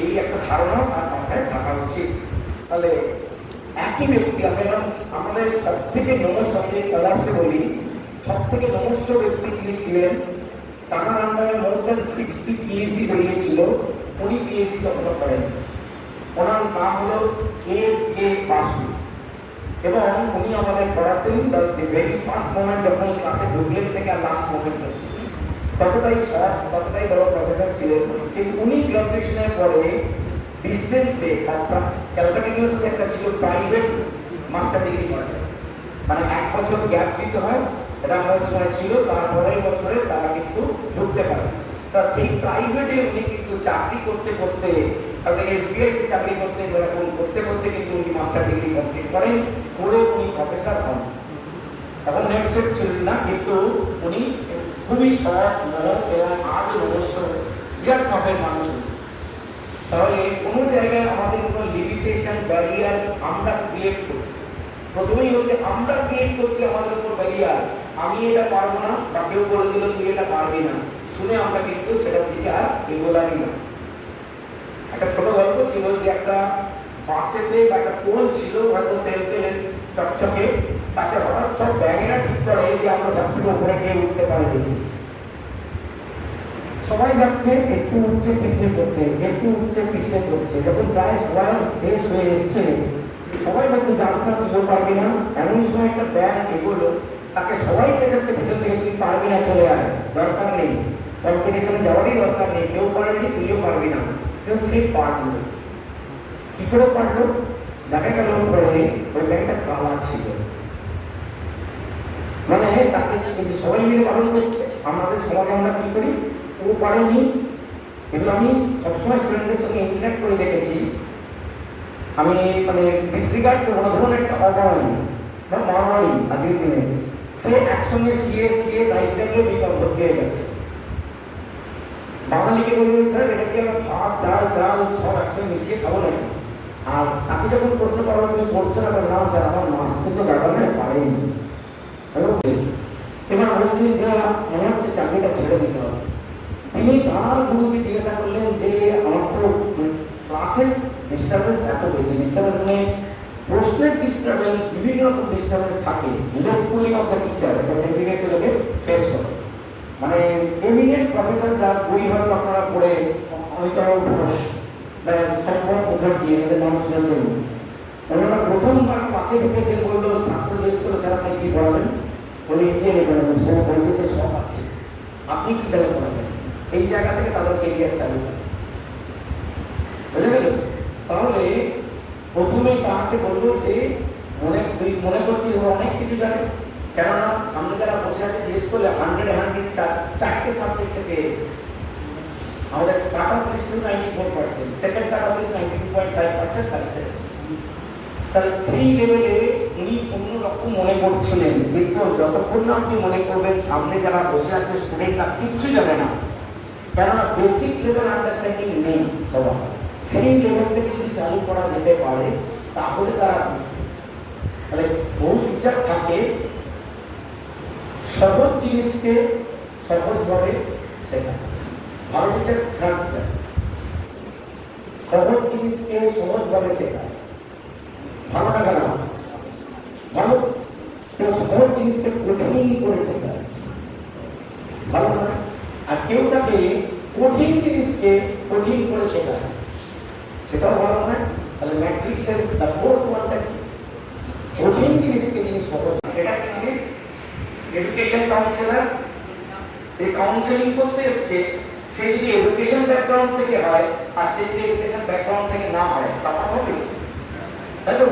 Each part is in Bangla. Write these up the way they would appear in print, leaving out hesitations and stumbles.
এই একটা ধারণা তার মাথায় থাকা উচিত। তাহলে একই ব্যক্তি আমাদের সব থেকে নমস্য, আমি কমার্সে বলি, সব থেকে নমস্য ব্যক্তি যিনি ছিলেন, তার আন্ডারে মোর দ্যান 60 পিএইচডি বেরিয়েছিল, উনি পিএইচডি কখনো করেন। ওনার নাম হলো A.K. বাসু, এবং উনি আমাদের পড়াতেন ভেরি ফার্স্ট মোমেন্ট, যখন ক্লাসে ঢুকলেন থেকে আর লাস্ট মোমেন্ট ততটাই শর্ট, ততটাই বড় প্রফেসর ছিলেন। কিন্তু উনি গ্রাজুয়েশনের পরে ডিস্টেন্সে ক্যালকাটা ইউনিভার্সিটি একটা ছিল প্রাইভেট মাস্টার ডিগ্রি করা যায়, মানে 1 বছর গ্যাপ দিতে হয়, এটা আমাদের সময় ছিল, তারপরের বছরে তারা কিন্তু ঢুকতে পারে। তা সেই প্রাইভেটে উনি কিন্তু চাকরি করতে করতে, তাদের SBI-তে চাকরি করতে করতে করতে কিন্তু উনি মাস্টার ডিগ্রি কমপ্লিট করেন, করে উনি প্রফেসর হন। তখন নেট সেট ছিলেন না, কিন্তু উনি খুবই সৎ, মহৎ এবং আজ অবশ্য বিরাট মাপের মানুষ। তাহলে কোনো জায়গায় আমাদের কোনো লিমিটেশন, ব্যারিয়ার আমরা ক্রিয়েট করি। প্রথমেই হচ্ছে আমরা ক্রিয়েট করছি আমাদের উপর ব্যারিয়ার, আমি এটা পারবো না, বা কেউ বলে দিল তুই এটা পারবি না, শুনে আমরা কিন্তু সেটার দিকে আর এগোলামই না। একটা ছোট গল্প ছিল যে একটা বাসেতে বা একটা পোল ছিল, হয়তো তেল তেলের চকচকে, তাকে হঠাৎ সব ব্যাঙেরা ঠিক করে যে আমরা সব থেকে উপরে গিয়ে উঠতে পারি দেখি। সবাই যাচ্ছে, একটু উঠছে পিছলে করছে, একটু উঠছে পিছলে করছে, যখন প্রায় সবাই শেষ হয়ে এসছে, সবাই বলছে যাস না, তুইও পারবি না। এমন সময় একটা ব্যাঙ এগোলো, তাকে সবাই চেঁচাচ্ছে ভিতর থেকে, তুই পারবি না, চলে আয়, দরকার নেই, কম্পিটিশনে যাওয়ারই দরকার নেই, কেউ পারেনি, তুইও পারবি না। কিন্তু সে পারলো। কি করে পারলো? দেখা গেল পরে ওই ব্যাংকটা কালা ছিল, মানে তাকে সবাই মিলে পালন করছে। আমাদের সমাজে আমরা কি করি, ও পারেনি, এগুলো আমি সবসময় স্টুডেন্টদের সঙ্গে ইন্টারাক্ট করে দেখেছি। আমি মানে ডিসরিগার্ড করবো না, ধরুন একটা অবাঙালি বা মারওয়ারি আজকের দিনে, সে একসঙ্গে সিএস আইসিডাব্লিউ বিকম ভর্তি হয়ে গেছে। বাঙালিকে বলবেন স্যার এটা কি আমরা ভাত ডাল চাল সব একসঙ্গে মিশিয়ে খাবো নাকি? আর তাকে যখন প্রশ্ন করা তুমি করছো না, না স্যার আমার মাছ তো ব্যাপার না, পারেনি। এবার বলছেন যে মনে হচ্ছে চাকরিটা ছেড়ে দিতে হবে। তিনি তার গুরুকে জিজ্ঞাসা করলেন যে আমার তো ক্লাসের ডিস্টারবেন্স এত বেশি, ডিস্টারবেন্স মানে প্রশ্নের ডিস্টারবেন্স, বিভিন্ন রকম ডিস্টারবেন্স থাকে, পুলিং অফ দ্য টিচার, এটা সেগ্রিগেশনকে ফেস করে। মানে এমিনেন্ট প্রফেসর যার বই হয়তো আপনারা পড়ে অমিতাভ ঘোষ বা সম্পর্ক মুখার্জি, এদের নাম শুনেছেন, ওনারা প্রথমবার পাশে ঢুকেছেন, বললো ছাত্র জিজ্ঞেস করে স্যার আপনি কি পড়াবেন, বলে ইন্ডিয়ান ইকোনমিক্স, বইতে সব আছে, আপনি কি তাহলে পড়াবেন। এই জায়গা থেকে তাদের কেরিয়ার চালু করে, বুঝে গেল? তাহলে প্রথমে তাকে বলবো যে মনে করছি ওরা অনেক কিছু জানে, কেননা সামনে যারা বসে আছে জিজ্ঞেস করলে 100 চারটে সাবজেক্টে পেয়ে আমাদের cut off list 94%, second cut off list 92.5% success. তাহলে সেই লেভেলে উনি অন্যরকম মনে করছিলেন। কিন্তু যতক্ষণ না আপনি মনে করবেন সামনে যারা বসে আছে স্টুডেন্টরা কিচ্ছু জানে না, কেননা বেসিক লেভেল আন্ডারস্ট্যান্ডিং নেই সবার, সেই লেভেল থেকে যদি চালু করা যেতে পারে তাহলে তারা তাহলে বহু টিচার থাকে সহজ জিনিসকে সহজভাবে শেখায়, ভালো টিচার খারাপ টিচার, সহজ জিনিসকে সহজভাবে শেখায়, ভালো না কেন? ভালো। কেউ সহজ জিনিসকে কঠিন করে শেখায়, ভালো না। আর কেউ তাকে কঠিন জিনিসকে কঠিন করে শেখায়, সেটাও ভালো নয়। তাহলে ম্যাট্রিক্সের দ্য ফোর্থ ওয়ানটা কি? কঠিন জিনিসকে যিনি সহজ, এটা কি জিনিস? এডুকেশন কাউন্সিলর, এই কাউন্সিলিং করতে এসছে, সে যদি এডুকেশন ব্যাকগ্রাউন্ড থেকে হয় আর সে যদি এডুকেশন ব্যাকগ্রাউন্ড থেকে না হয়, তখন হবে। তাই তো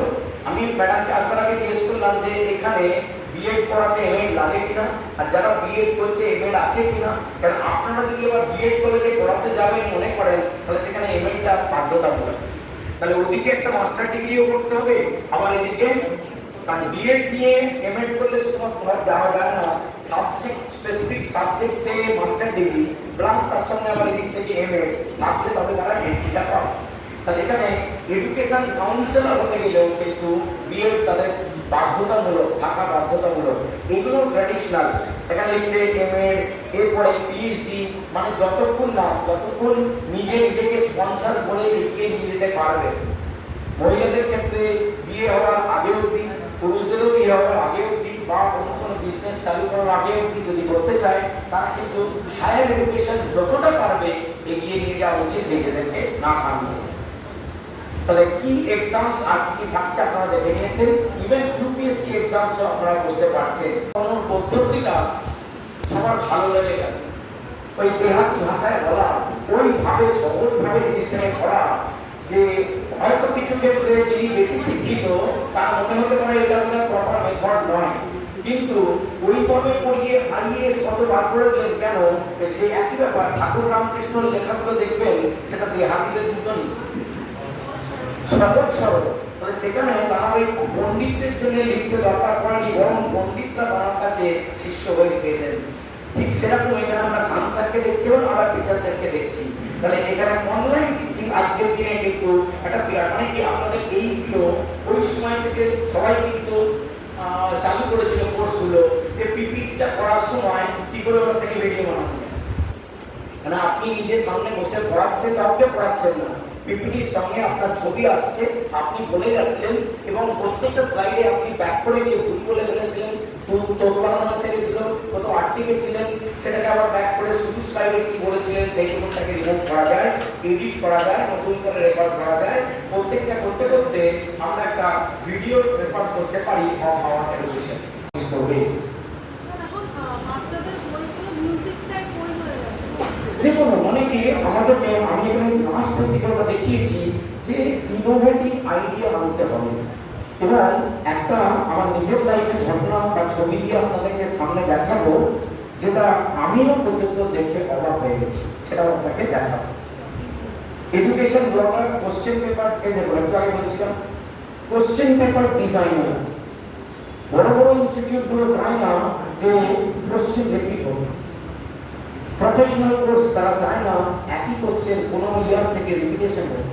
আমি ম্যাডামকে আসার আগে জিজ্ঞেস করলাম যে এখানে বিএড পড়াতে এমএড লাগে কিনা, আর যারা বিএড করছে এমএড আছে কিনা। কারণ আপনারা যদি এবার বিএড কলেজে পড়াতে যাবেন মনে করেন, তাহলে সেখানে এমএডটা বাধ্যতামূলক। তাহলে ওদিকে একটা মাস্টার ডিগ্রিও করতে হবে, আবার এদিকে কারণ বিএড নিয়ে এমএড করলে শুধুমাত্র যাওয়া যায় না, সাবজেক্ট স্পেসিফিক সাবজেক্টে মাস্টার ডিগ্রি প্লাস তার সঙ্গে আবার এদিক থেকে এমএড থাকলে তবে তারা এন্ট্রিটা পাবে। তাহলে এখানে এডুকেশন কাউন্সিলর হতে গেলেও কিন্তু বিএড তাদের বাধ্যতামূলক, থাকা বাধ্যতামূলক। এগুলো ট্র্যাডিশনাল, এখানে লিখছে এমএড, এরপরে পিএইচডি, মানে যতক্ষণ না যতক্ষণ নিজেকে স্পন্সর করে এগিয়ে নিয়ে যেতে পারবে। মহিলাদের ক্ষেত্রে বিয়ে হওয়ার আগে অবধি, পুরুষদেরও বিয়ে হওয়ার আগে অবধি বা অন্য কোনো বিজনেস চালু করার আগে অবধি যদি করতে চায়, তারা কিন্তু হায়ার এডুকেশন যতটা পারবে এগিয়ে নিয়ে যাওয়া উচিত নিজেদেরকে না থামিয়ে। তাহলে কি এক্সামস আর কি থাকছে আপনারা দেখে নিয়েছেন। ইভেন ইউপিএসসি এক্সামস আপনারা বুঝতে পারছেন। কোন পদ্ধতিটা সবার ভালো লেগে গেল, ওই দেহাতি ভাষায় বলা, ওইভাবে সহজভাবে জিনিসটাকে করা, যে হয়তো কিছু ক্ষেত্রে যিনি বেশি শিক্ষিত তার মনে হতে পারে এটা কোনো প্রপার মেথড নয়, কিন্তু ওইভাবে পড়িয়ে আইএএস কত বার করে দিলেন কেন, সেই একই ব্যাপার ঠাকুর রামকৃষ্ণর লেখাগুলো দেখবেন সেটা দেহাতিদের দুজন সহজ সরল। তাহলে সেখানে তারা ওই পণ্ডিতদের জন্য লিখতে দরকার পড়েনি, বরং পণ্ডিতরা তার কাছে শিষ্য হয়ে পেলেন। ঠিক সেরকম এখানে আমরা খান স্যারকে দেখছি এবং আবার টিচারদেরকে দেখছি। তাহলে এখানে অনলাইন টিচিং আজকের দিনে কিন্তু একটা বিরাট, মানে কি আপনাদের এইগুলো ওই সময় থেকে সবাই কিন্তু চালু করেছিল কোর্সগুলো, যে পিপিটিটা করার সময় কি করে ওটা থেকে ভিডিও বানাতে, মানে আপনি নিজের সামনে বসে পড়াচ্ছেন, কাউকে পড়াচ্ছেন না, পিপিটির সঙ্গে আপনার ছবি আসছে, আপনি বলে যাচ্ছেন এবং প্রত্যেকটা স্লাইডে আপনি ব্যাক করে গিয়ে ভুল বলে ফেলেছিলেন, তোলপাড়ানো এসে গেছিল, কত আটকে ছিলেন, সেটাকে আবার ব্যাক করে শুধু স্লাইডে কি বলেছিলেন সেই টুকুটাকে রিমুভ করা যায়, এডিট করা যায়, নতুন করে রেকর্ড করা যায়। প্রত্যেকটা করতে করতে আমরা একটা ভিডিও রেকর্ড করতে পারি অফ আওয়ার এডুকেশন। যেকোনো মানে কি আমাদেরকে, আমি এখানে লাস্ট থেকে দেখিয়েছি যে ইনোভেটিভ আইডিয়া আনতে হবে। এবার একটা আমার নিজের লাইফের ঘটনা বা ছবি দিয়ে আপনাদেরকে সামনে দেখাবো, যেটা আমিও পর্যন্ত দেখে অবাক হয়ে গেছি, সেটাও আপনাকে দেখাবো। এডুকেশন ব্লগার কোশ্চেন পেপার, এই দেখুন একটু আগে বলছিলাম কোশ্চেন পেপার ডিজাইনার। বড় বড় ইনস্টিটিউটগুলো চায় না যে কোশ্চেন রিপিট হোক, প্রফেশনাল কোর্স তারা চায় না একই কোশ্চেন কোনো ইয়ার থেকে রিপিটেশন হোক।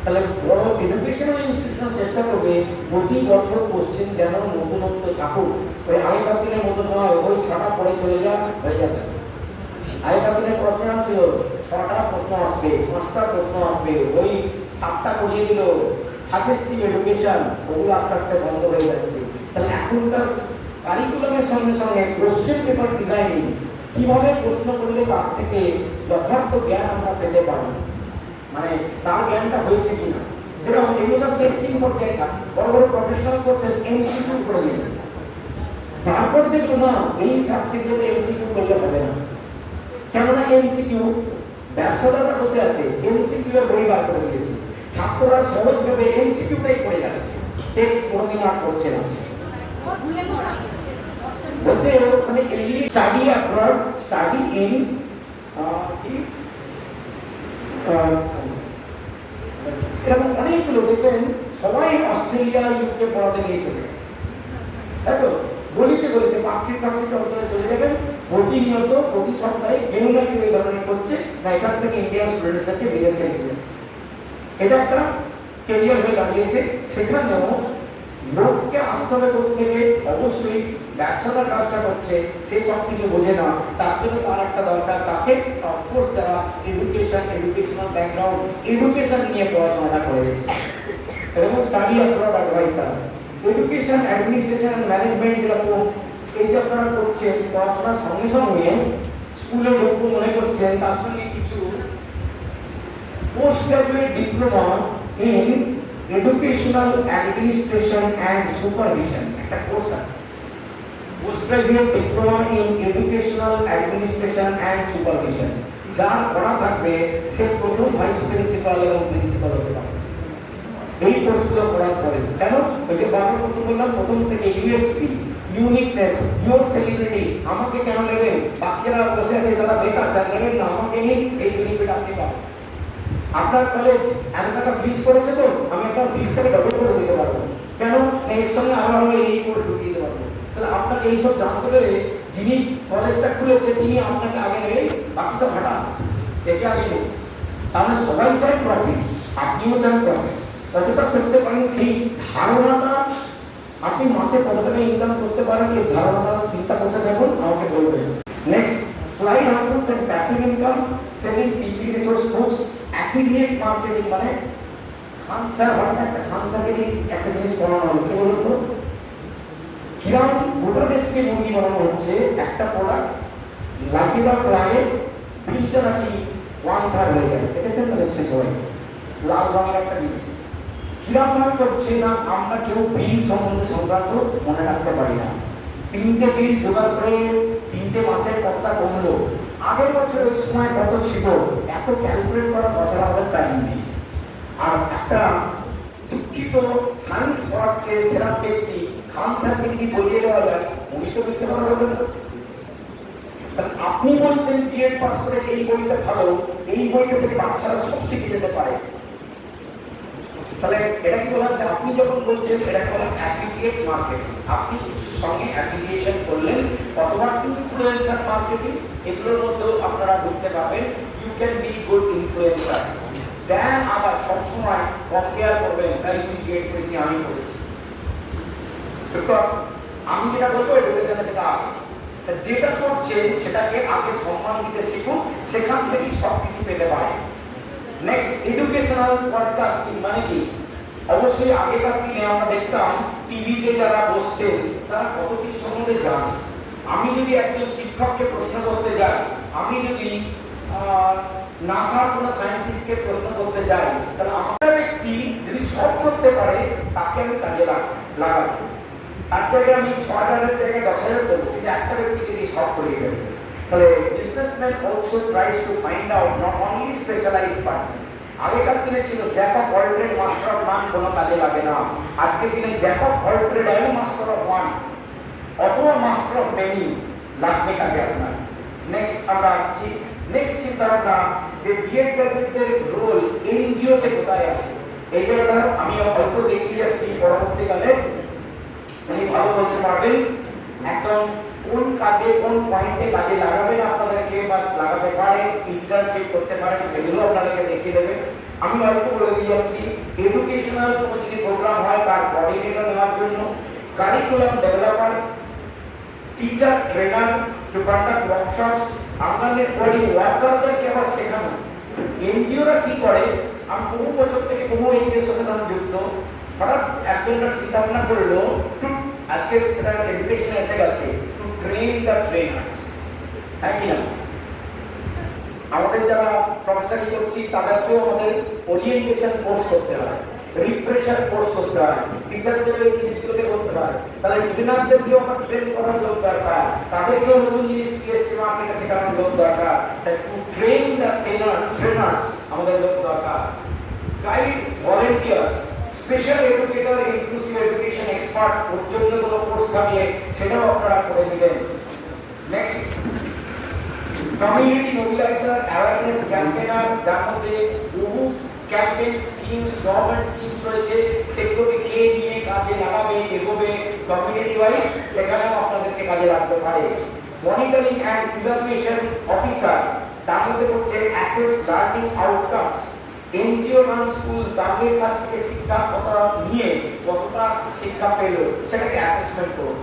তাহলে বড় এডুকেশনাল ইনস্টিটিউশন চেষ্টা করবে প্রতি বছর কোশ্চেন যেন নতুনত্ব থাকুক। ওই আগেকার দিনের মতো নয় ওই 6টা পড়ে চলে যান হয়ে যাবে। আগেকার দিনের প্রশ্ন ছিল 6টা প্রশ্ন আসবে, 5টা প্রশ্ন আসবে, ওই 7টা করিয়ে দিল সাজেস্টিভ এডুকেশন, ওগুলো আস্তে আস্তে বন্ধ হয়ে যাচ্ছে। তাহলে এখনকার কারিকুলামের সঙ্গে সঙ্গে কোশ্চেন পেপার ডিজাইনিং, কিভাবে প্রশ্ন করলে তার থেকে যথার্থ জ্ঞান আমরা পেতে পারি, মানে তার জ্ঞানটা হয়েছে কিনা, যেরকম এগুলো সব টেস্টিং পর্যায়ে থাকে। বড় বড় প্রফেশনাল কোর্সেস এমসিকিউ করে দিল, তারপর দেখলো না এই সাবজেক্টে এমসিকিউ করলে হবে না, কেননা এমসিকিউ ব্যবসাদাররা বসে আছে, এমসিকিউ এর বই বার করে দিয়েছে, ছাত্ররা সহজভাবে এমসিকিউটাই করে যাচ্ছে, টেক্সট কোনোদিন আর করছে না। বলছে মানে এই স্টাডি অ্যাব্রড, স্টাডি ইন এরকম অনেকগুলো দেখবেন সবাই অস্ট্রেলিয়া ইউকে পড়াতে নিয়ে চলে যাচ্ছে, তাই তো গলিতে গলিতে মার্কশিট অঞ্চলে চলে যাবেন, প্রতিনিয়ত প্রতি সপ্তাহে কেউ না কেউ এই ধরনের করছে না, এখান থেকে ইন্ডিয়ান স্টুডেন্টসদেরকে বিদেশে নিয়ে যাচ্ছে। এটা একটা কেরিয়ার হয়ে দাঁড়িয়েছে। সেখানেও লোককে আসতে হবে থেকে অবশ্যই ব্যবসাদার ব্যবসা করছে সে সব কিছু বোঝে না, তার জন্য তার একটা দরকার, তাকে অফকোর্স যারা এডুকেশনাল ব্যাকগ্রাউন্ড এডুকেশন নিয়ে পড়াশোনাটা করে এসেছে, এবং study abroad adviser, education administration and management, যেরকম এই যে আপনারা করছেন পড়াশোনার সঙ্গে সঙ্গে স্কুলে ঢুকবো মনে করছেন, তার সঙ্গে কিছু post graduate diploma in educational administration and supervision একটা কোর্স আছে। Post graduate diploma in educational administration and supervision, যার পড়া থাকবে সে প্রথম ভাইস প্রিন্সিপাল এবং প্রিন্সিপাল হতে পারে এই কোর্সগুলো করার পরে। কেন? ওই যে বাবার মতো বললাম প্রথম থেকে ইউএসপি, ইউনিকনেস, ইউর সেলিব্রিটি, আমাকে কেন নেবেন, বাকিরা বসে আছে তারা বেকার, স্যার নেবেন না, আমাকে নিন, এই বেনিফিট আপনি পাবেন। আপনার কলেজ এত টাকা ফিস করেছে তো আমি আপনার ফিসটাকে ডবল করে দিতে পারবো, কেন? এর সঙ্গে আমরা এই কোর্স ঢুকিয়ে দিতে পারবো। তাহলে আপনাকে এইসব জানতে পেরে যিনি কলেজটা খুলেছে তিনি আপনাকে আগে নেবেই, বাকি সব হাঁটা একে আগে নেই। তাহলে সবাই চায় প্রফিট, আপনিও চান প্রফিট, কতটা করতে পারেন সেই ধারণাটা, আপনি মাসে কত টাকা ইনকাম করতে পারেন এই ধারণাটা চিন্তা করতে থাকুন, আমাকে বলবেন। Next Slide hustles and passive income, selling teaching resource books, affiliate marketing মানে খান স্যার হয় না, একটা খান স্যারকে একটা জিনিস করানো হলো, কি বলুন তো, কিরম গোটা দেশকে মুরগি বানানো হচ্ছে, একটা প্রোডাক্ট লাগিয়ে দেওয়ার পরে বিলটা নাকি 1/3 হয়ে যায়, দেখেছেন তো নিশ্চয়ই সবাই, লাল রঙের একটা জিনিস। কিরম ভাবে করছে না, আমরা কেউ বিল সম্বন্ধে সংক্রান্ত মনে রাখতে পারি না। 3টে বিল জোগাড় করে 3টে মাসের কতটা কমলো, আগের বছর ওই সময় কত ছিল, এত ক্যালকুলেট করা বছর আমাদের টাইম নেই। আর একটা শিক্ষিত সায়েন্স পড়াচ্ছে সেরকম ব্যক্তি খান স্যারকে কি বলিয়ে দেওয়া যায়, উনিশ তো মিথ্যে কথা বলবেন না। আপনি বলছেন বিএড পাস করে এই বইটা ভালো, এই বইটা থেকে বাচ্চারা সব শিখে যেতে পারে, তাহলে এটা কি বলা হচ্ছে, আপনি যখন বলছেন এটাকে বলা অ্যাফিলিয়েট মার্কেটিং। আপনি কিছুর সঙ্গে অ্যাফিলিয়েশন করলেন অথবা ইনফ্লুয়েন্সার মার্কেটিং, এগুলোর মধ্যেও আপনারা ঢুকতে পারবেন। You can be good influencer. Then আবার সবসময় কম্পেয়ার করবেন, তাই বিএড করেছি আমি করেছি, আমি যেটা বলবো এডুকেশনে সেটা আগে, যেটা করছেন সেটাকে আগে সম্মান দিতে শিখুন, সেখান থেকেই সব কিছু পেতে পারে। নেক্সট, এডুকেশনাল পডকাস্টিং মানে কি, অবশ্যই আগেকার দিনে আমরা দেখতাম টিভিতে যারা বসতেন তারা কত কিছু সম্বন্ধে জানে। আমি যদি একজন শিক্ষককে প্রশ্ন করতে যাই, আমি যদি নাসার কোনো সায়েন্টিস্টকে প্রশ্ন করতে যাই, তাহলে আমার ব্যক্তি যদি সব করতে পারে তাকে আমি কাজে লাগাবো। তার জায়গায় আমি 6,000-এর জায়গায় 10,000 করবো, কিন্তু একটা ব্যক্তিকে দিয়ে সব করিয়ে দেবে। তাহলে businessman also tries to find out not only specialised person. আগেকার দিনে ছিল jack of all trade master of none, কোনো কাজে লাগে না। আজকের দিনে জ্যাক অফ অল ট্রেড এবং মাস্টার অফ ওয়ান অথবা মাস্টার অফ মেনি লাগবে কাজে আপনার। নেক্সট আমরা আসছি, নেক্সট চিন্তা ভাবনা যে বিএড গ্রাজুয়েটদের রোল এনজিওতে কোথায় আছে। এই জায়গাটা আমি অল্প দেখিয়ে যাচ্ছি, পরবর্তীকালে উনি ভালো বলতে পারবেন একদম কোন কাজে কোন পয়েন্টে কাজে লাগাবেন আপনাদেরকে, বা লাগাতে পারে, ইন্টার্নশিপ করতে পারেন, সেগুলো আপনাদেরকে দেখিয়ে দেবে। আমি অল্প বলে দিয়ে যাচ্ছি, এডুকেশনাল কোনো যদি প্রোগ্রাম হয় তার কোঅর্ডিনেটর নেওয়ার জন্য, curriculum developer, teacher trainer to conduct workshops, আপনাদের বডি ওয়ার্কারদেরকে আবার শেখানো। এনজিওরা কি করে, আমি বহু বছর থেকে বহু এনজিওর সাথে আমি যুক্ত, হঠাৎ একজনরা চিন্তা ভাবনা করলো, আজকে সেটা এডুকেশনে এসে গেছে, টু ট্রেন দ্য ট্রেনার্স। হ্যাঁ কি না, আমাদের যারা প্রফেসরি করছি তাদেরকেও আমাদের ওরিয়েন্টেশন কোর্স করতে হয়, রিফ্রেশার কোর্স করতে হয়, টিচারদের এই জিনিসগুলোকে করতে হয়, তাহলে ট্রেনারদেরকেও আমরা ট্রেন করার লোক দরকার, তাদেরকেও নতুন জিনিস কি এসছে মার্কেটে শেখানোর লোক দরকার। তাই টু ট্রেন দ্য ট্রেনার্স আমাদের লোক দরকার। Guide volunteers, special educator, inclusive education expert, ওর জন্য কোনো কোর্স থাকলে সেটাও আপনারা করে দিবেন। Next, community mobiliser, awareness campaigner, যার মধ্যে বহু ক্যাম্পেইন স্কিমস, গভর্নমেন্ট স্কিমস রয়েছে, সেগুলোকে কে নিয়ে কাজে লাগাবে, এগোবে কমিউনিটি ওয়াইজ, সেখানেও আপনাদেরকে কাজে লাগতে পারে। মনিটরিং অ্যান্ড ইভালুয়েশন অফিসার, তার মধ্যে হচ্ছে assess learning outcomes, NGO run school, তাদের কাছ থেকে শিক্ষা কতটা নিয়ে কতটা শিক্ষা পেল সেটাকে অ্যাসেসমেন্ট করুন।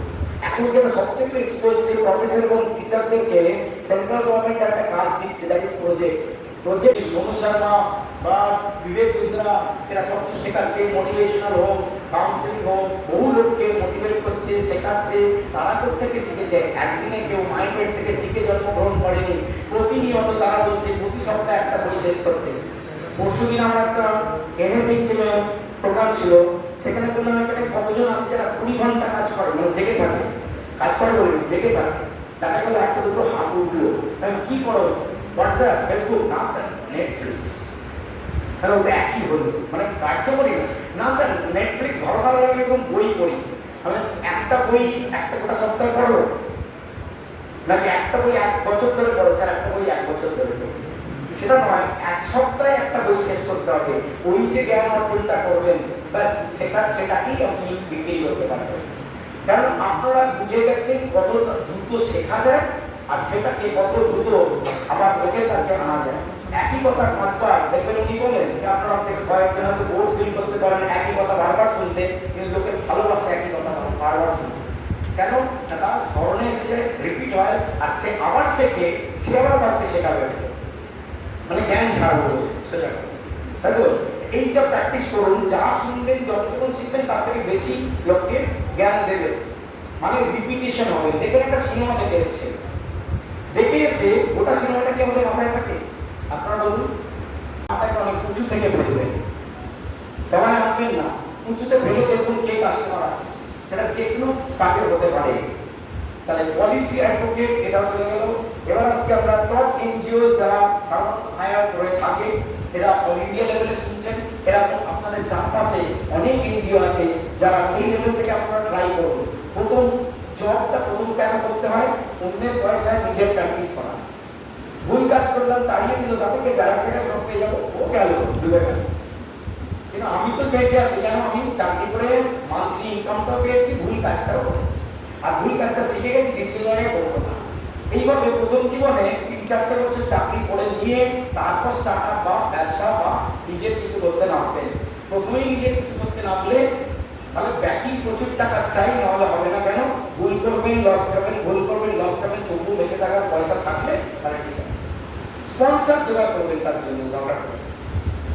এখন যেটা সবথেকে বেশি চলছে, প্রফেসর এবং টিচারদেরকে সেন্ট্রাল গভর্নমেন্ট একটা কাজ দিচ্ছে, that is project. Sonu Sharma বা বিবেক বিদ্রা, এরা সব কিছু শেখাচ্ছে, মোটিভেশনাল হোক, কাউন্সিলিং হোক, বহু লোককে মোটিভেট করছে, শেখাচ্ছে। তারা কোথেকে শিখেছে, একদিনে কেউ মায়ের পেট থেকে শিখে জন্মগ্রহণ করেনি, প্রতিনিয়ত তারা বলছে প্রতি সপ্তাহে একটা বই শেষ করতে। পরশুদিন আমার একটা এনএসএইচ প্রোগ্রাম ছিল, সেখানে বললাম এখানে কতজন আছে যারা 20 ঘন্টা কাজ করে, মানে জেগে থাকে, কাজ করে বলবি জেগে থাকে, তাকে বলে একটা দুটো হাত উঠলো, তাহলে কি করো, হোয়াটসঅ্যাপ, ফেসবুক, না স্যার নেটফ্লিক্স। তাহলে ওটা একই হলো, মানে কার্য করি না স্যার, নেটফ্লিক্স ভালো ভালো লাগে এবং বই পড়ি। আমি একটা বই একটা গোটা সপ্তাহে পড়ো, নাকি একটা বই 1 বছর ধরে পড়ো, স্যার একটা বই 1 বছর ধরে পড়ো। সেটা নয়, 1 সপ্তাহে একটা বই শেষ করতে হবে। ওই যে জ্ঞান অর্জনটা করবেন, ব্যাস সেটাকেই আপনি বিক্রি করতে পারবেন। কারণ আপনারা বুঝে গেছেন কত দ্রুত শেখা যায় আর সেটাকে কত দ্রুত আবার লোকের কাছে আনা যায়। একই কথা 5 বার দেখবেন উনি বলেন যে আপনারা থেকে কয়েকজন হয়তো বোর ফিল করতে পারেন একই কথা বারবার শুনতে, কিন্তু লোকের ভালোবাসে একই কথা বারবার শুনতে। কেন? তার স্মরণে এসে রিপিট হয় আর সে আবার শেখে, সে আবার তাকে শেখাবে, মানে জ্ঞান ছাড়বো সেটা, তাই তো? এইটা প্র্যাকটিস করুন, যা শুনবেন যতটুকু শিখবেন তার থেকে বেশি লোককে জ্ঞান দেবে, মানে রিপিটেশন হবে। দেখবেন একটা সিনেমা দেখে এসছে, দেখে এসে ওটা সিনেমাটা কি আমাদের মাথায় থাকে? আপনারা বলুন, মাথায় অনেক উঁচু থেকে ফেলবেন, তেমন আনবেন না, উঁচুতে ফেলে দেখুন কে কাস্টমার আছে, সেটা যে কোনো কাজের হতে পারে। তাহলে পলিসি অ্যাডভোকেট এটাও চলে গেল। এবার আসছি আমরা টপ এনজিও যারা সাধারণত হায়ার করে থাকে, এরা অল ইন্ডিয়া লেভেলে শুনছেন, এরকম আপনাদের চারপাশে অনেক এনজিও আছে যারা সেই লেভেল থেকে আপনারা ট্রাই করুন। প্রথম জবটা প্রথম কেন করতে হয়? অন্যের পয়সায় নিজের প্র্যাকটিস করা। ভুল কাজ করলাম, তাড়িয়ে দিল, তাদেরকে যারা থেকে জব পেয়ে যাবো, ও গেল, ডুবে গেল। কিন্তু আমি তো বেঁচে আছি, কেন? আমি চাকরি করে মান্থলি ইনকামটাও পেয়েছি, ভুল কাজটাও করেছি, আর ভুল কাজটা শিখে গেছি, দ্বিতীয় জায়গায় করবো না। এইভাবে প্রথম জীবনে 3-4 বছর চাকরি করে নিয়ে তারপর স্টার্ট আপ বা ব্যবসা বা নিজের কিছু করতে নামবেন। প্রথমেই নিজের কিছু করতে নামলে তাহলে ব্যাকিং প্রচুর টাকা চাই, নাহলে হবে না। কেন? ভুল করবেন, লস খাবেন, ভুল করবেন, লস খাবেন, তবুও বেঁচে থাকার পয়সা থাকলে তাহলে ঠিক আছে। স্পন্সর জোগাড় করবেন, তার জন্য দরকার পড়ে।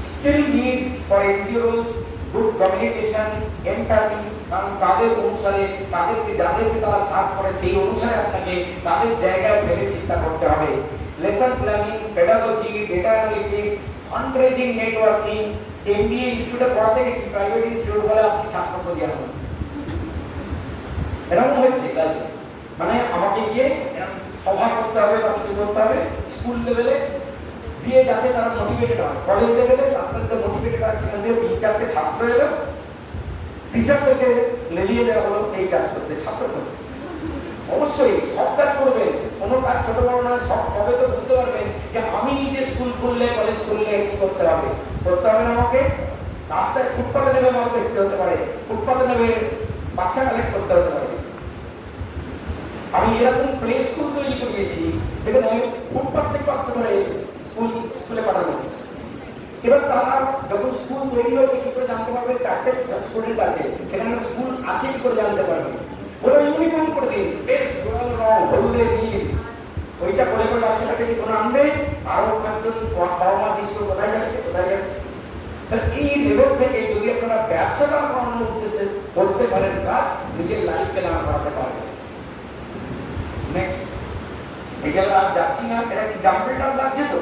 Still needs for NGOs good communication, empathy, কারণ তাদের অনুসারে তাদেরকে যাদেরকে তারা সার্ভ করে সেই অনুসারে আপনাকে তাদের জায়গায় ফেলে চিন্তা করতে হবে। Lesson planning, pedagogy, data analysis, fundraising, networking. MBA ইনস্টিটিউটে পড়াতে গেছি, প্রাইভেট ইনস্টিটিউট বলে আপনি ছাত্র খোঁজে আনুন, এরকম হয়েছে। মানে আমাকে গিয়ে সভা করতে হবে বা কিছু করতে হবে স্কুল লেভেলে দিয়ে, যাতে তারা মোটিভেটেড হয়। কলেজ লেভেলে তাদেরকে মোটিভেটেড হয়, সেখান থেকে 3-4টে ছাত্র এলো, টিচারদেরকে লেলিয়ে দেওয়া হলো এই কাজ করতে, ছাত্র করতে। অবশ্যই সব কাজ করবেন, কোনো কাজ ছোট বড় নয়, সব কবে তো বুঝতে পারবেন যে আমি নিজে স্কুল খুললে কলেজ খুললে কি করতে হবে। করতে হবে না আমাকে রাস্তায় ফুটপাতে নেবে মাল বেচতে হতে পারে, ফুটপাতে নেবে বাচ্চা কালেক্ট করতে হতে পারে। আমি এরকম প্লে স্কুল তৈরি করিয়েছি যেখানে ফুটপাত থেকে বাচ্চা ধরে স্কুলে পাঠানো হচ্ছে। এবার তারা যখন স্কুল তৈরি হয়েছে কি করে জানতে পারবে? 4টে স্টুডেন্ট আছে, সেখানে স্কুল আছে কি করে জানতে পারবে? ওরা ইউনিফর্ম করে দিন, বেশ জোরালো রং, হলদে নীল, ওইটা করে করে বাচ্চাটাকে কি করে আনবে? আরো একজন বাবা মা স্কুল কোথায় যাচ্ছে কোথায় যাচ্ছে। তাহলে এই লেভেল থেকে যদি আপনারা ব্যবসাটা করানোর উদ্দেশ্যে করতে পারেন কাজ, নিজের লাইফকে না করাতে পারবেন। নেক্সট এগুলো আর যাচ্ছি না, এটা কি জাম্পেলটা লাগছে তো?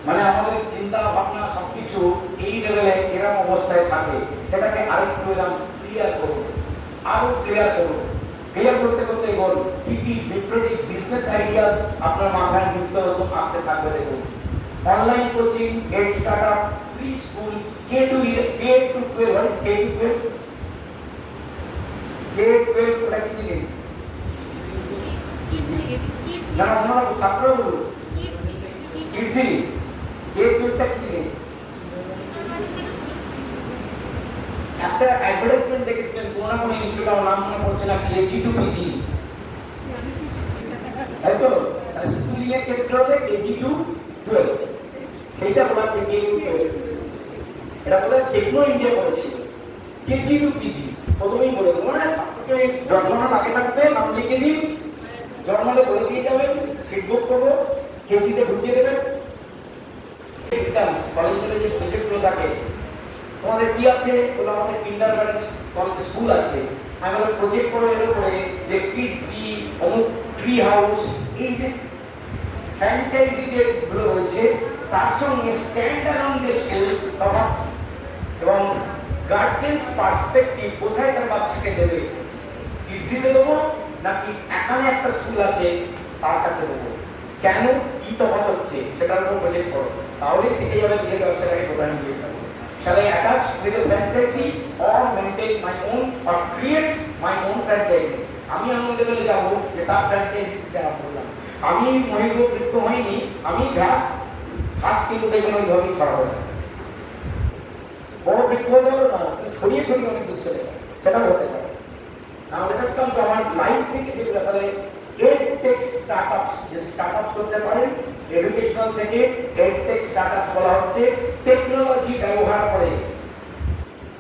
মানে আমাদের চিন্তা ভাবনা সবকিছু এই লেভেলে এরকম অবস্থায় থাকে, সেটাকে আরেকটু ক্লিয়ার করুন, আরো ক্লিয়ার করুন। ক্লিয়ার করতে করতে এগোন, কি কি ডিফারেন্ট বিজনেস আইডিয়াস আপনার মাথায় নিত্য নতুন আসতে থাকবে। দেখুন, online coaching, gate startup, pre school, K-12, what is K-12? K-12 ওটা কি জিনিস? না আপনারা ছাত্র বলুন, কিডজি। K-12টা কি জিনিস? একটা অ্যাডভার্টাইজমেন্ট দেখেছিলেন কোন না কোন ইনস্টিটিউট, নাম মনে পড়ছে না, কেজি টু পিজি, তাই তো? স্কুলিং এর ক্ষেত্রে হলে কেজি টু 12, সেইটা বলাচ্ছে K-12। এটা বলে টেকনো ইন্ডিয়া করেছিল, কেজি টু পিজি। প্রথমেই বলে দেবো না, ছাত্রকে জন্মানোর আগে থাকতে নাম লিখে দিন, জন্মালে বলে দিয়ে যাবেন, সিট বুক করবো, কেজিতে ঢুকিয়ে দেবেন। কলেজে যে প্রজেক্টগুলো থাকে, তোমাদের কি আছে? বলে আমাদের কিন্ডারগার্টেন স্কুল আছে। আমি বলে প্রজেক্ট করে এর উপরে যে কিডসি, অমুক ট্রি হাউস, এই যে ফ্র্যাঞ্চাইজি যেগুলো রয়েছে তার সঙ্গে স্ট্যান্ড অ্যালোন যে স্কুল এবং গার্জেন্স পার্সপেক্টিভ, কোথায় তার বাচ্চাকে দেবে, কিডসিতে দেবো নাকি এখানে একটা স্কুল আছে তার কাছে দেবো, কেন কি তফাৎ হচ্ছে সেটার উপর প্রজেক্ট করো, তাহলেই শিখে যাবে নিজের ব্যবসাটাকে কোথায় নিয়ে যেতে হবে। Shall I attach with a franchisee or maintain my own or create my own franchises? আমি আমার লেভেলে যাবো যে তার ফ্র্যাঞ্চাইজি দেওয়া বললাম, আমি মহিলা বৃক্ষ হয়নি, আমি ঘাস কিন্তু দেখবেন ওইভাবেই ছড়াবো, বড় বৃক্ষ হতে হবে না, ছড়িয়ে ছড়িয়ে অনেক দূর চলে যাবে, সেটাও হতে পারে। Now let us come to our life থেকে যেগুলো তাহলে EdTech startups, যে স্টার্টআপস করতে পারেন এডুকেশনাল থেকে EdTech স্টার্টআপস বলা হচ্ছে টেকনোলজি ব্যবহার করে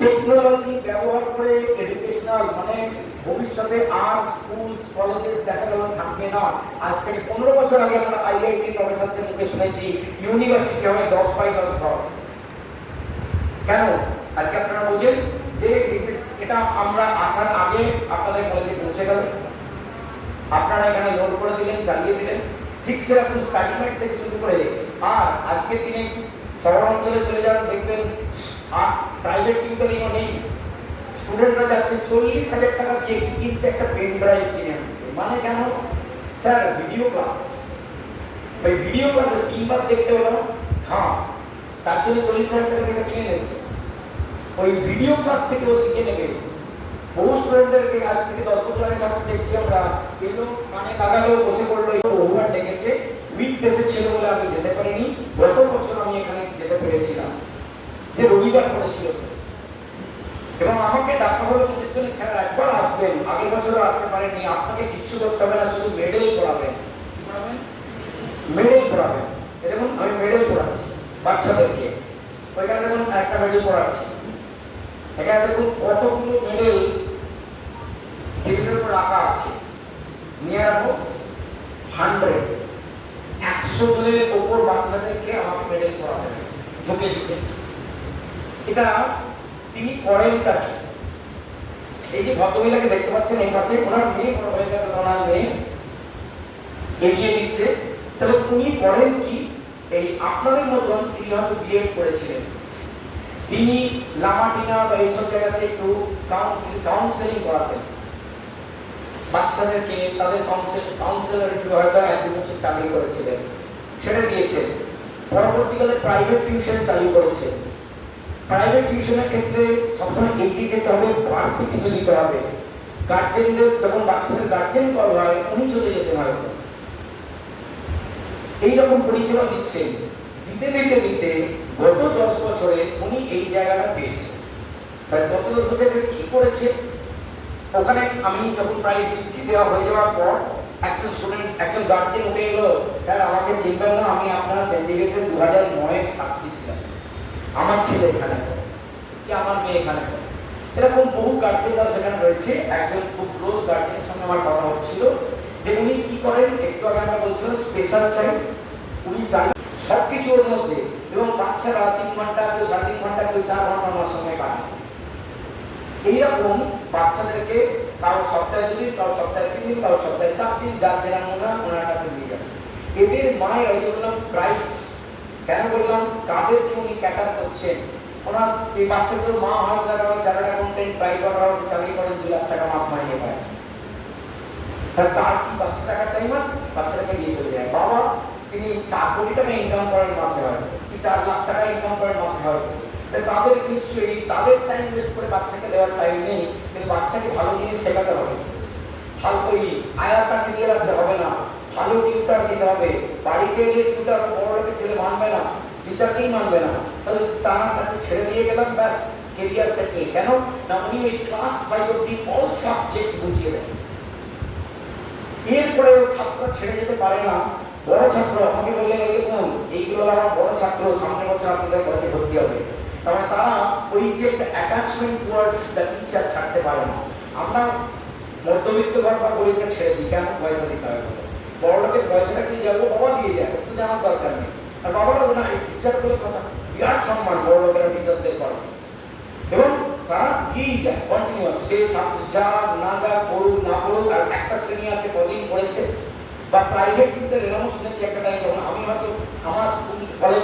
টেকনোলজি ব্যবহার করে এডুকেশনাল মানে ভবিষ্যতে আর স্কুল কলেজেস দেখা গেল থাকবে না। আজ থেকে 15 বছর আগে আমরা আইআইটি প্রফেসরদের মুখে শুনেছি ইউনিভার্সিটি হবে 10/10 ঘর। কেন? আজকে আপনারা বলছেন যে এটা আমরা আসার আগে আপনাদের কলেজে পৌঁছে গেল, আপনারা এখানে লোড করে দিলেন, চালিয়ে দিলেন, ঠিক সেরকম স্টার্টিং থেকে শুরু করে। আর আজকের দিনে শহর অঞ্চলে চলে যান, দেখবেন আর প্রাইভেট টিউটরিংও নেই। স্টুডেন্টরা যাচ্ছে 40,000 টাকা দিয়ে কিনছে একটা পেন ড্রাইভ কিনে আনছে। মানে কেন? স্যার ভিডিও ক্লাসেস, ওই ভিডিও ক্লাসেস 3 বার দেখতে হলো, হ্যাঁ তার জন্য 40,000 টাকা দিয়ে কিনে নিয়েছে। ওই ভিডিও ক্লাস থেকে ও শিখে নেবে। বহু স্টুডেন্টদেরকে আজ থেকে 10 বছর আগে যখন দেখছি আমরা, এলো মানে লাগালো, বসে পড়লো, ওভার ডেকেছে, উইকনেসে ছিল বলে আমি যেতে পারিনি। গত বছর আমি এখানে যেতে পেরেছিলাম, যে রবিবার পড়েছিল, এবং আমাকে ডাকা হলো কিসের জন্য? স্যার একবার আসবেন, আগের বছরও আসতে পারেননি, আপনাকে কিচ্ছু করতে হবে না, শুধু মেডেল পড়াবেন। কি পড়াবেন? মেডেল পড়াবেন। এরকম আমি মেডেল পড়াচ্ছি বাচ্চাদেরকে। ওইখানে দেখুন একটা মেডেল পড়াচ্ছি, এখানে দেখুন কতগুলো মেডেল টেবিলের উপর রাখা আছে। নিয়ে রাখবো 100 জনের ওপর বাচ্চাদেরকে আমাকে মেডেল পড়াতে হবে ঝুঁকে ঝুঁকে। এটা তিনি করেনটা কি? এই যে ভদ্রমহিলাকে দেখতে পাচ্ছেন এই পাশে, ওনার মেয়ে বড় হয়ে গেছে, ওনার মেয়ে এগিয়ে দিচ্ছে। তাহলে উনি করেন কি? এই আপনাদের মতন তিনি হয়তো বিএড করেছিলেন, তিনি লামাটিনা বা এইসব জায়গাতে একটু কাউন্সেলিং করাতেন বাচ্চাদেরকে, তাদের কাউন্সিলর হিসেবে হয়তো 1-2 বছর চাকরি করেছিলেন, ছেড়ে দিয়েছেন। পরবর্তীকালে প্রাইভেট টিউশন চালু করেছেন। প্রাইভেট টিউশনের ক্ষেত্রে সবসময় এগিয়ে যেতে হবে, বাড়তি কিছু দিতে হবে। গার্জেনদের যখন বাচ্চাদের গার্জেন কল হয়, উনি চলে যেতে হয়। এইরকম পরিষেবা দিচ্ছেন। দিতে দিতে দিতে গত 10 বছরে উনি এই জায়গাটা পেয়েছেন। তাই গত 10 বছরে কি করেছে? ওখানে আমি যখন প্রাইজ দিচ্ছি, দেওয়া হয়ে যাওয়ার পর একজন স্টুডেন্ট, একজন গার্জেন উঠে এলো, স্যার আমাকে চিনবেন না, আমি আপনার সেন্ট জেভিয়ার্সের 2009-এর ছাত্রী ছিলাম, আমার ছেলে এখানে পড়ে, কি আমার মেয়ে এখানে পড়ে। এরকম বহু গার্জেনরা সেখানে রয়েছে। একজন খুব ক্লোজ গার্জেনের সঙ্গে আমার কথা হচ্ছিল, যে উনি কি করেন, একটু আগে আমরা বলছিলাম স্পেশাল চাইল্ড, উনি চান সবকিছু ওর মধ্যে, এবং বাচ্চারা 3 ঘন্টা, কেউ 3.5 ঘন্টা, কেউ 4 ঘন্টা আমার সময় কাটায়। এইরকম বাচ্চাদেরকে কারো সপ্তাহে 2 দিন, কারো সপ্তাহে 3 দিন, কারো সপ্তাহে 4 দিন, যার যেরকম ওনার কাছে নিয়ে যান। এদের মায়ের ওই বললাম প্রাইস কেন বললাম, কাদেরকে উনি ক্যাটার করছেন। ওনার এই বাচ্চাগুলো মা হয় তারা চার্টার্ড অ্যাকাউন্টেন্ট, প্রাইস অর্ডার হাউসে চাকরি করেন, 2 লাখ টাকা মাস মাইনে পায়। তার কি বাচ্চা টাকার টাইম আছে? বাচ্চাটাকে দিয়ে চলে যায়। বাবা তিনি 4 কোটি টাকা ইনকাম করেন মাসে, হয় কি 4 লাখ টাকা ইনকাম করেন মাসে, হয়। তাদের নিশ্চয়ই তাদের টাইম ওয়েস্ট করে বাচ্চাকে দেওয়ার টাইম নেই, কিন্তু বাচ্চাকে ভালো জিনিস শেখাতে হবে। ভালো ওই আয়ার কাছে দিয়ে রাখতে হবে না, ভালো টিউটার দিতে হবে। বাড়িতে এলে টিউটার বড় লোকের ছেলে মানবে না, টিচারকেই মানবে না, তাহলে তার কাছে ছেড়ে দিয়ে গেলাম, ব্যাস কেরিয়ার সেটেল। কেন না, উনি ওই ক্লাস 5 অবধি অল সাবজেক্টস বুঝিয়ে দেন। এরপরে ওই ছাত্ররা ছেড়ে যেতে পারে না। বড় ছাত্র আমাকে বললেন, দেখুন এইগুলো আমার বড় ছাত্র, সামনের বছর আপনাদের কলেজে ভর্তি হবে। তাহলে তারা ওই যে একটা অ্যাটাচমেন্ট টুয়ার্ডস দ্য টিচার ছাড়তে পারে না। আমরা মধ্যবিত্ত ঘর বা গরিবকে ছেড়ে দিই, কেন? পয়সা দিতে হবে। বড় লোকের পয়সাটা কি যাবো, বাবা দিয়ে যায়, তো জানার দরকার নেই। আর বাবারা না, এই টিচার বলে কথা বিরাট সম্মান বড় লোকেরা টিচারদের করে, এবং তারা দিয়েই যায় কন্টিনিউয়াস। সে ছাত্র যা না যা পড়ুক না পড়ুক, আর একটা শ্রেণী আছে কদিন পড়েছে। বা প্রাইভেট টিউটার এরকম শুনেছি একটা টাইম, যখন আমি হয়তো আমার স্কুল কলেজ